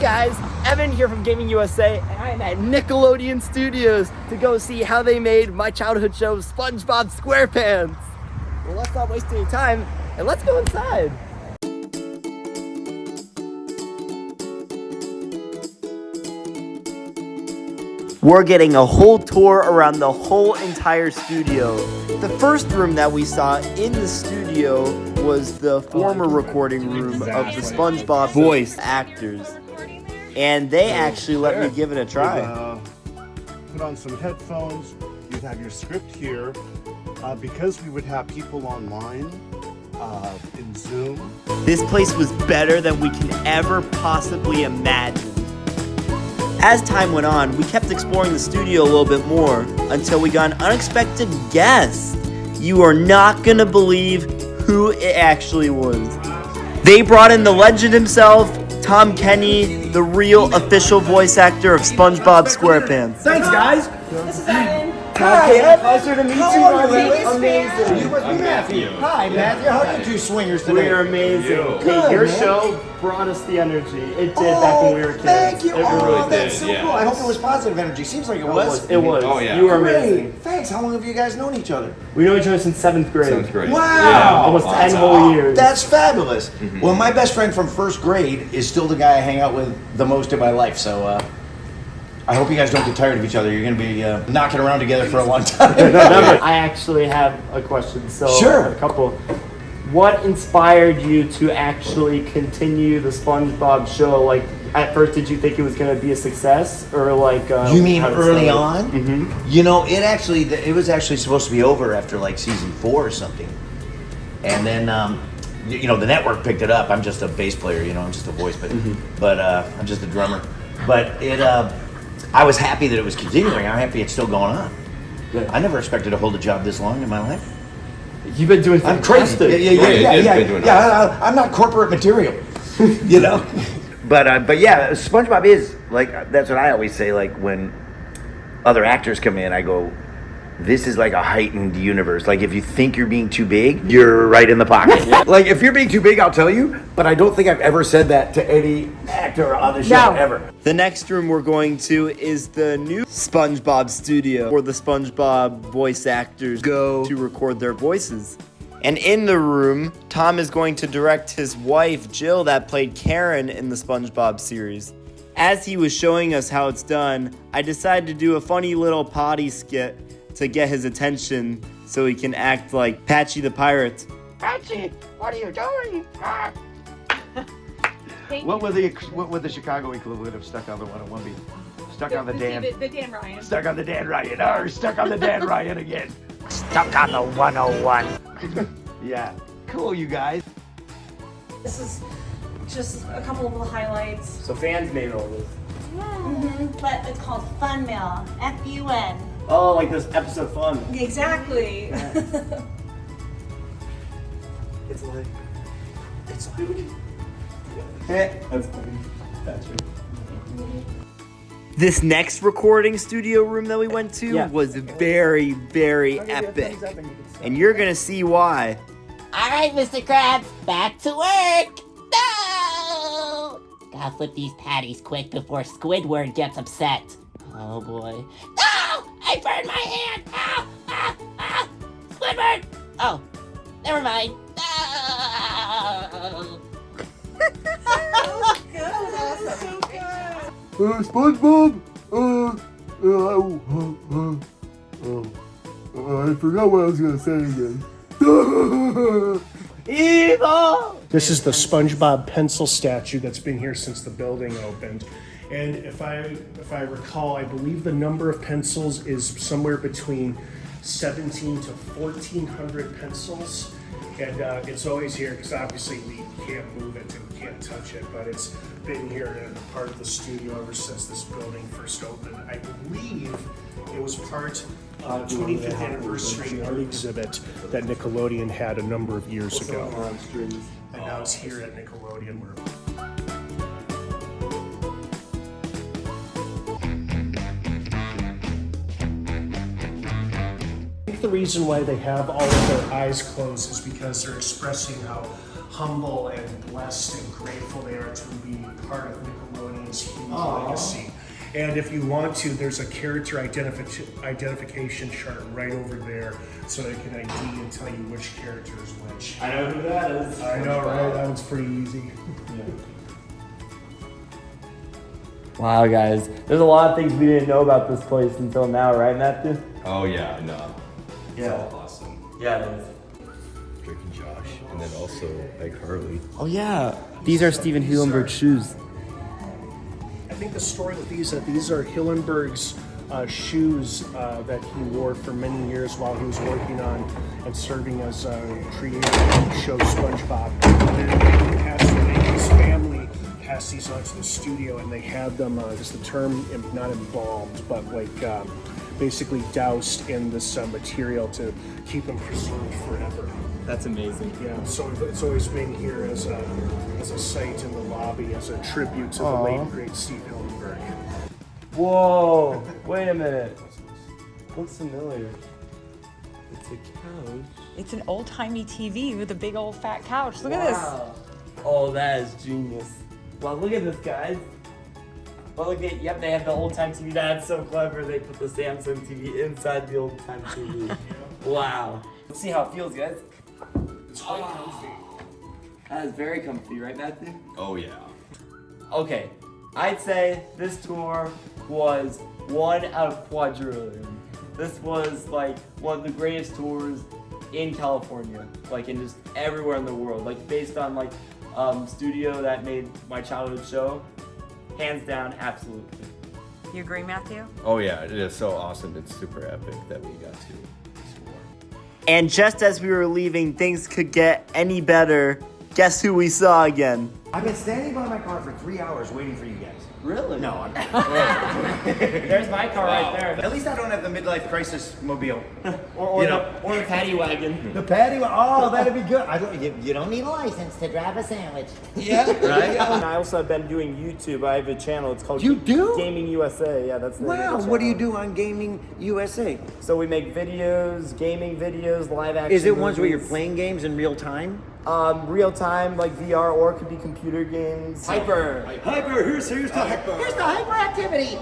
guys, Evan here from Gaming USA, and I'm at Nickelodeon Studios to go see how they made my childhood show, SpongeBob SquarePants. Well, let's not waste any time, and let's go inside. We're getting a whole tour around the whole entire studio. The first room that we saw in the studio was the former recording room of the SpongeBob voice actors. And they actually let me give it a try. Put on some headphones, you'd have your script here. Because we would have people online in Zoom. This place was better than we can ever possibly imagine. As time went on, we kept exploring the studio a little bit more until we got an unexpected guest. You are not gonna believe who it actually was. They brought in the legend himself, Tom Kenny, the real official voice actor of SpongeBob SquarePants. Thanks, guys. This is Evan. Hi, pleasure to meet you. How are you, Lily? Amazing. You must be Matthew. Hi, Matthew. How are you two swingers today? We're amazing. Good, Hey, your man. show brought us the energy. It did back when we were kids. Thank you. It really That's did. so cool. I hope it was positive energy. Seems like it was. It was. Oh, yeah. You were Great. amazing. Thanks. How long have you guys known each other? We know each other since 7th grade. 7th grade. Wow. Almost 10 whole years. That's fabulous. Well, my best friend from first grade is still the guy I hang out with the most in my life. So I hope you guys don't get tired of each other. You're going to be knocking around together for a long time. I actually have a question. So Sure. a couple. What inspired you to actually continue the SpongeBob show? Like, at first, did you think it was going to be a success, or like? You mean how did it early start? on? Mm-hmm. You know, it was actually supposed to be over after like season 4 or something, and then you know the network picked it up. I'm just a bass player, you know, I'm just a voice, but I'm just a drummer. But I was happy that it was continuing. I'm happy it's still going on. Good. I never expected to hold a job this long in my life. You've been doing I'm crazy. Yeah. I'm not corporate material, you know. But yeah, SpongeBob is like, that's what I always say. Like when other actors come in, I go, this is like a heightened universe. Like if you think you're being too big, you're right in the pocket. Like if you're being too big, I'll tell you. But I don't think I've ever said that to any actor on the show ever. The next room we're going to is the new SpongeBob studio, where the SpongeBob voice actors go to record their voices. And in the room, Tom is going to direct his wife, Jill, that played Karen in the SpongeBob series. As he was showing us how it's done, I decided to do a funny little potty skit to get his attention so he can act like Patchy the Pirate. Patchy, what are you doing? What would the Chicago equivalent of stuck on the 101 be? Stuck on the Dan. The Dan Ryan. Stuck on the Dan Ryan. Or stuck on the Dan Ryan again. Stuck on the 101. Yeah. Cool, you guys. This is just a couple of the highlights. So fans made all this. But it's called Fun Mail. F-U-N. Oh, like this episode fun. Exactly. It's like... That's funny. That's true. This next recording studio room that we went to was very, very epic. And you're gonna see why. All right, Mr. Krabs, back to work. No! Gotta flip these patties quick before Squidward gets upset. Oh boy. No! I burned my hand! Ah! Ah! Ah! Squidward! Oh, never mind. No! SpongeBob? I forgot what I was gonna say again. Evil! This is the SpongeBob pencil statue that's been here since the building opened. And if I recall, I believe the number of pencils is somewhere between 17 to 1,400 pencils. And it's always here because obviously we can't move it and we can't touch it, but it's been here and part of the studio ever since this building first opened. I believe it was part of the 25th anniversary art exhibit that Nickelodeon had a number of years ago. And now it's here at Nickelodeon. I think the reason why they have all of their eyes closed is because they're expressing how humble and blessed and grateful they are to be part of Nickelodeon's Legacy. And if you want to, there's a character identification chart right over there, so they can ID and tell you which character is which. I know who that is. I know, right? That one's pretty easy. Wow, guys. There's a lot of things we didn't know about this place until now, right, Matthew? Oh yeah, no. Yeah. It's all awesome. Yeah, it is. Drake and Josh, and then also like Harley. Oh, yeah. These are Steven Hillenberg's shoes. I think the story with these are Hillenberg's shoes that he wore for many years while he was working on and serving as a creator of the show SpongeBob. And then he passed away, his family passed these on to the studio, and they had them, is the term not embalmed, but like basically doused in this material to keep them preserved forever. That's amazing. Yeah, so it's always been here as a site in the lobby, as a tribute to the late great Steve Hillenberg. Whoa. Wait a minute. Looks familiar. It's a couch. It's an old-timey TV with a big old fat couch. Look at this. Oh, that is genius. Well, look at this, guys. Well, look at, yep, they have the old-time TV. That's so clever. They put the Samsung TV inside the old-time TV. Wow. Let's see how it feels, guys. It's quite comfy. That is very comfy, right, Matthew? Oh yeah. Okay, I'd say this tour was 1 out of quadrillion. This was like one of the greatest tours in California, like in just everywhere in the world, like based on like studio that made my childhood show. Hands down, absolutely. You agree, Matthew? Oh yeah, it is so awesome. It's super epic that we got to tour. And just as we were leaving, things could get any better. Guess who we saw again? I've been standing by my car for 3 hours waiting for you guys. Really? No, I'm There's my car right there. At least I don't have the midlife crisis mobile. Or the paddy wagon. The patio. Oh, that'd be good. You don't need a license to drive a sandwich. Yeah, right? I also have been doing YouTube. I have a channel. It's called You do? Gaming USA. Yeah, that's the name of Wow, the what do you channel. do on Gaming USA? So we make videos, gaming videos, live action. Is it ones where you're movies. playing games in real time? Real time, like VR, or it could be computer games. Hyper. Hyper, here's the hyper. Here's the hyperactivity.